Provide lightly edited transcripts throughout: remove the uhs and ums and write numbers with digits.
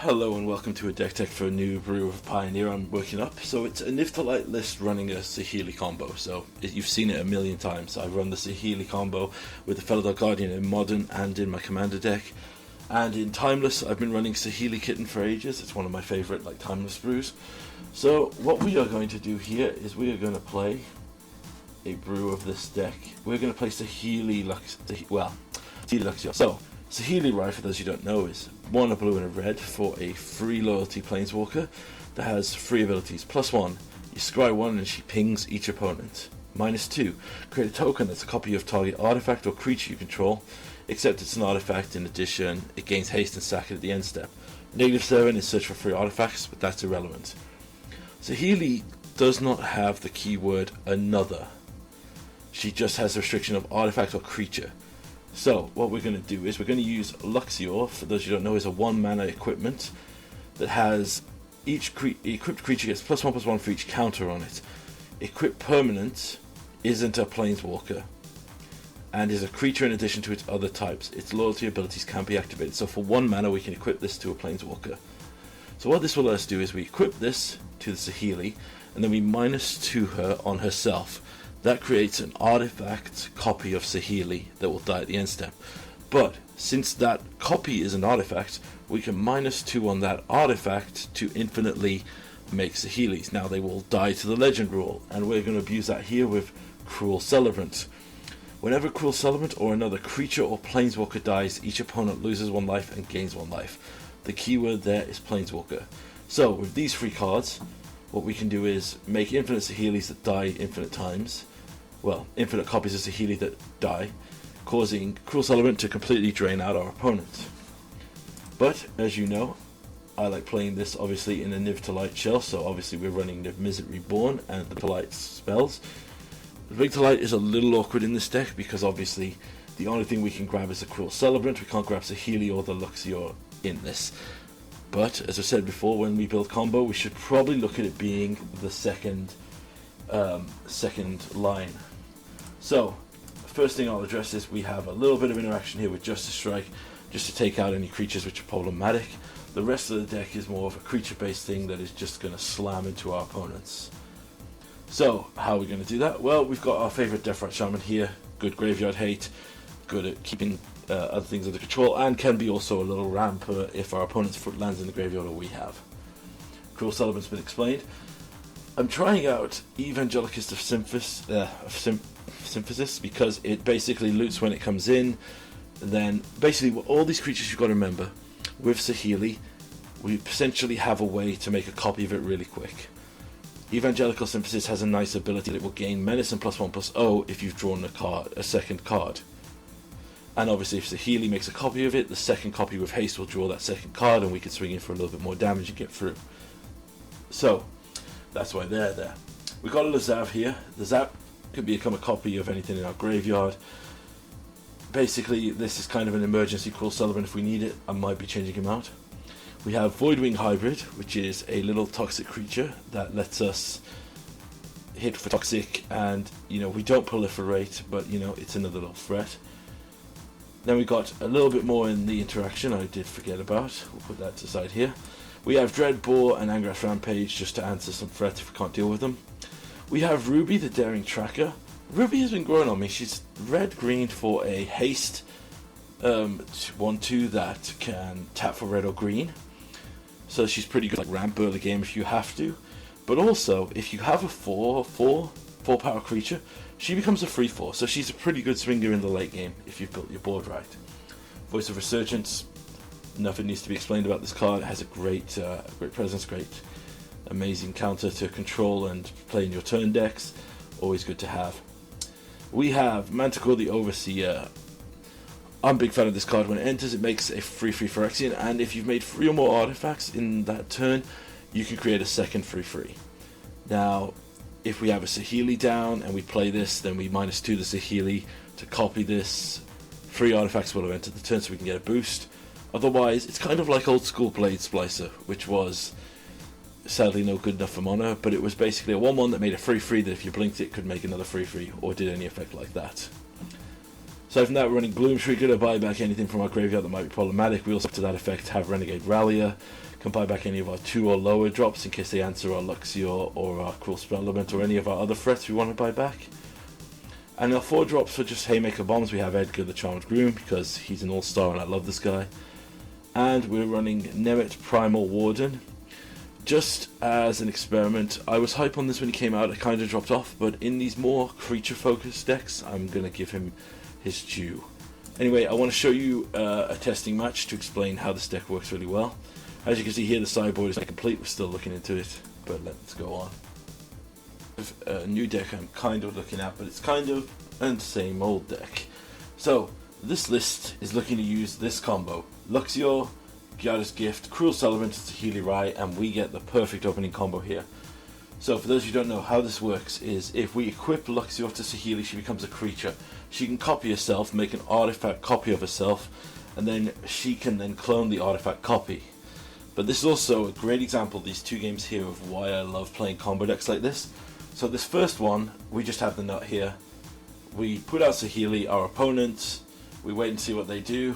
Hello and welcome to a deck tech for a new brew of Pioneer I'm working up. So it's a Niftalite list running a Saheeli combo. So you've seen it a million times. I've run the Saheeli combo with the Felidar Guardian in Modern and in my Commander deck. And in Timeless I've been running Saheeli Kitten for ages. It's one of my favourite Timeless brews. So what we are going to do here is we are going to play a brew of this deck. We're going to play Saheeli Luxio. So Saheeli, right, for those you don't know, is one a blue and a red for a free loyalty planeswalker that has 3 abilities. +1, you scry 1 and she pings each opponent. -2, create a token that's a copy of target artifact or creature you control, except it's an artifact. In addition, it gains haste and sack it at the end step. -7 is search for free artifacts, but that's irrelevant. Saheeli does not have the keyword another. She just has the restriction of artifact or creature. So what we're going to do is we're going to use Luxio, for those you don't know, is a 1 mana equipment that has each equipped creature gets +1/+1 for each counter on it. Equipped permanent isn't a planeswalker and is a creature in addition to its other types. Its loyalty abilities can be activated. So for 1 mana we can equip this to a planeswalker. So what this will let us do is we equip this to the Saheeli and then we -2 her on herself. That creates an artifact copy of Saheeli that will die at the end step. But since that copy is an artifact, we can -2 on that artifact to infinitely make Saheelis. Now they will die to the legend rule, and we're going to abuse that here with Cruel Celebrant. Whenever Cruel Celebrant or another creature or planeswalker dies, each opponent loses 1 life and gains 1 life. The keyword there is planeswalker. So with these 3 cards, what we can do is make infinite Saheelis that die infinite times. Well, infinite copies of Saheeli that die, causing Cruel Celebrant to completely drain out our opponent. But, as you know, I like playing this obviously in a Niftalite shell, so obviously we're running Niv Mizzet Reborn and the Niftalite spells. The Niftalite is a little awkward in this deck because obviously the only thing we can grab is the Cruel Celebrant. We can't grab Saheeli or the Luxio in this. But, as I said before, when we build combo, we should probably look at it being the second line. So, first thing I'll address is we have a little bit of interaction here with Justice Strike, just to take out any creatures which are problematic. The rest of the deck is more of a creature-based thing that is just going to slam into our opponents. So, how are we going to do that? Well, we've got our favourite Deathrite Shaman here, good graveyard hate, good at keeping other things under control, and can be also a little ramp if our opponent's foot lands in the graveyard or we have. Cruel Celebrant's been explained. I'm trying out Evangelicist of Symphysis because it basically loots when it comes in. Then basically all these creatures you've got to remember, with Saheeli, we essentially have a way to make a copy of it really quick. Evangelical Symphysis has a nice ability that it will gain menace and +1/+0 if you've drawn a second card. And obviously if Saheeli makes a copy of it, the second copy with haste will draw that second card and we can swing in for a little bit more damage and get through. So that's why they're there. We've got a Lazav here. The Zap can become a copy of anything in our graveyard. Basically, this is kind of an emergency Cruel Celebrant if we need it. I might be changing him out. We have Voidwing Hybrid, which is a little toxic creature that lets us hit for toxic, and we don't proliferate, but it's another little threat. Then we got a little bit more in the interaction I did forget about. We'll put that aside here. We have Dreadbore and Angrath Rampage just to answer some threats if we can't deal with them. We have Ruby, the Daring Tracker. Ruby has been growing on me. She's red-green for a haste 1/2 that can tap for red or green. So she's pretty good, like ramp early game if you have to. But also, if you have a 4 power creature, she becomes a 3/4. So she's a pretty good swinger in the late game if you've built your board right. Voice of Resurgence. Nothing needs to be explained about this card. It has a great presence, great amazing counter to control and play in your turn decks. Always good to have. We have Manticore the Overseer. I'm a big fan of this card. When it enters, it makes a 3/3 Phyrexian, and if you've made 3 or more artifacts in that turn, you can create a second 3/3. Now, if we have a Saheeli down and we play this, then we -2 the Saheeli to copy this. 3 artifacts will have entered the turn so we can get a boost. Otherwise, it's kind of like old school Blade Splicer, which was sadly no good enough for Mono, but it was basically a 1/1 that made a 3/3 that if you blinked it could make another 3/3 or did any effect like that. Aside from that, we're running Bloom Trigger to buy back anything from our graveyard that might be problematic. We also, to that effect, have Renegade Rallier. Can buy back any of our 2 or lower drops in case they answer our Luxior or our Cruel Spell Element or any of our other threats we want to buy back. And our 4 drops for just Haymaker Bombs, we have Edgar the Charmed Groom because he's an all-star and I love this guy. And we're running Nemeth Primal Warden. Just as an experiment, I was hype on this when he came out, it kind of dropped off, but in these more creature-focused decks, I'm going to give him his due. Anyway, I want to show you a testing match to explain how this deck works really well. As you can see here, the sideboard is not complete, we're still looking into it, but let's go on. A new deck I'm kind of looking at, but it's kind of the same old deck. So, this list is looking to use this combo. Luxior, Gyara's Gift, Cruel Element, and Saheeli Rai, and we get the perfect opening combo here. So for those who don't know, how this works is if we equip Luxior to Saheeli, she becomes a creature. She can copy herself, make an artifact copy of herself, and then she can then clone the artifact copy. But this is also a great example, these 2 games here, of why I love playing combo decks like this. So this first one, we just have the nut here. We put out Saheeli, our opponent, we wait and see what they do.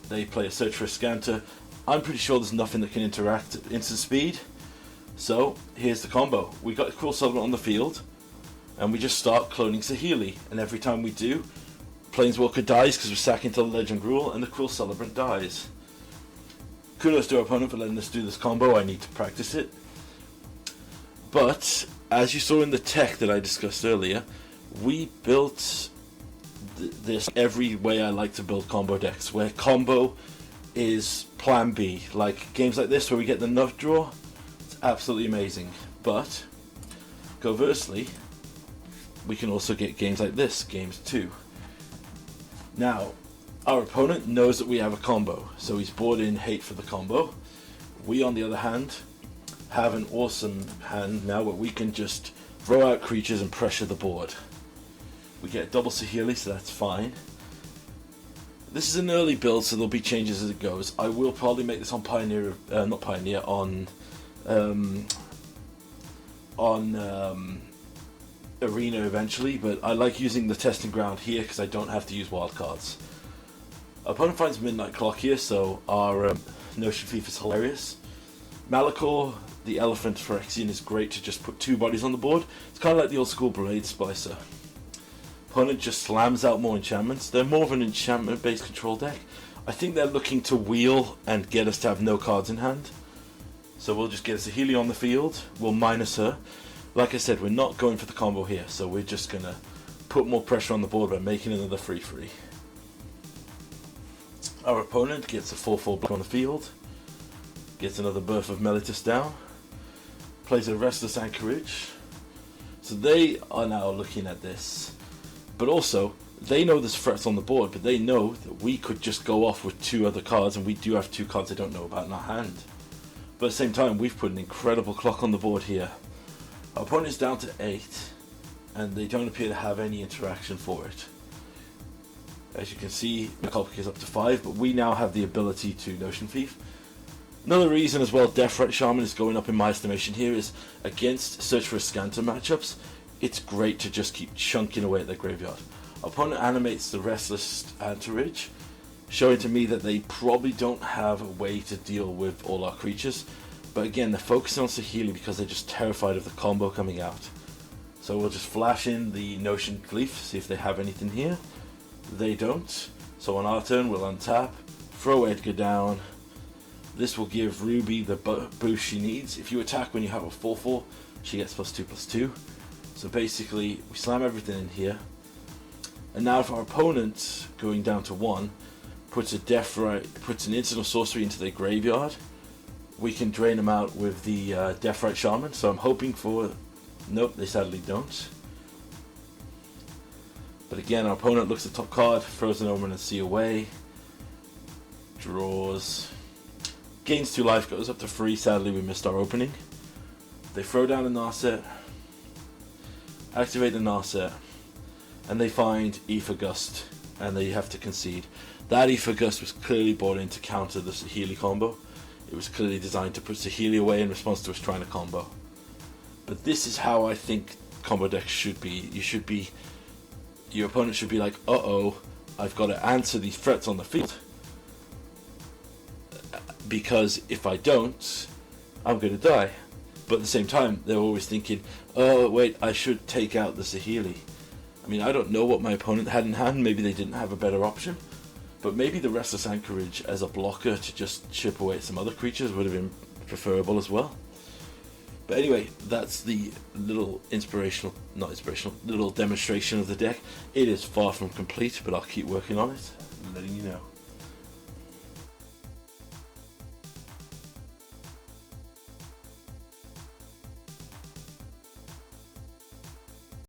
They play a Search for a Scanter. I'm pretty sure there's nothing that can interact at instant speed. So, here's the combo. We got Cruel Element on the field, and we just start cloning Saheeli. And every time we do, Planeswalker dies because we're sacking to the Legend Rule, and the Cruel Celebrant dies. Kudos to our opponent for letting us do this combo. I need to practice it. But, as you saw in the tech that I discussed earlier, we built this every way I like to build combo decks, where combo is plan B. Like games like this where we get the nut draw, it's absolutely amazing. But conversely, we can also get games like this, games 2. Now, our opponent knows that we have a combo, so he's bought in hate for the combo. We, on the other hand, have an awesome hand now where we can just throw out creatures and pressure the board. We get double Saheeli, so that's fine. This is an early build, so there'll be changes as it goes. I will probably make this on Pioneer, not Pioneer, on Arena eventually, but I like using the testing ground here because I don't have to use wildcards. Our opponent finds Midnight Clock here, so our Notion Thief is hilarious. Malachor, the Elephant Phyrexian, is great to just put 2 bodies on the board. It's kind of like the old school Blade Splicer. Opponent just slams out more enchantments. They're more of an enchantment-based control deck. I think they're looking to wheel and get us to have no cards in hand. So we'll just get a Saheeli on the field. We'll minus her. Like I said, we're not going for the combo here, so we're just going to put more pressure on the board by making another 3/3. Our opponent gets a 4/4 block on the field. Gets another Birth of Meletis down. Plays a Restless Anchorage. So they are now looking at this. But also, they know there's threats on the board, but they know that we could just go off with 2 other cards, and we do have 2 cards they don't know about in our hand. But at the same time, we've put an incredible clock on the board here. Our opponent's down to 8, and they don't appear to have any interaction for it. As you can see, the clock is up to 5, but we now have the ability to Notion Thief. Another reason as well Deathright Shaman is going up in my estimation here is against Search for a Scanter matchups. It's great to just keep chunking away at their graveyard. Opponent animates the Restless Anchorage, showing to me that they probably don't have a way to deal with all our creatures. But again, they're focusing on Saheeli because they're just terrified of the combo coming out. So we'll just flash in the Notion Thief, see if they have anything here. They don't. So on our turn, we'll untap, throw Edgar down. This will give Ruby the boost she needs. If you attack when you have a 4/4, she gets +2/+2. So basically, we slam everything in here. And now if our opponent, going down to 1, puts an instant or sorcery into their graveyard, we can drain them out with the Deathright Shaman. So I'm hoping for... Nope, they sadly don't. But again, our opponent looks at top card, throws an Omen and Sea away, draws, gains 2 life, goes up to 3. Sadly, we missed our opening. They throw down a Narset, activate the Narset, and they find Aether Gust, and they have to concede. That Aether Gust was clearly brought in to counter the Saheeli combo. It was clearly designed to put Saheeli away in response to us trying to combo. But this is how I think combo decks should be. Your opponent should be like, uh-oh, I've got to answer these threats on the field, because if I don't, I'm going to die. But at the same time, they're always thinking, oh wait, I should take out the Saheeli. I mean, I don't know what my opponent had in hand. Maybe they didn't have a better option. But maybe the Restless Anchorage as a blocker to just chip away at some other creatures would have been preferable as well. But anyway, that's the little little demonstration of the deck. It is far from complete, but I'll keep working on it, letting you know.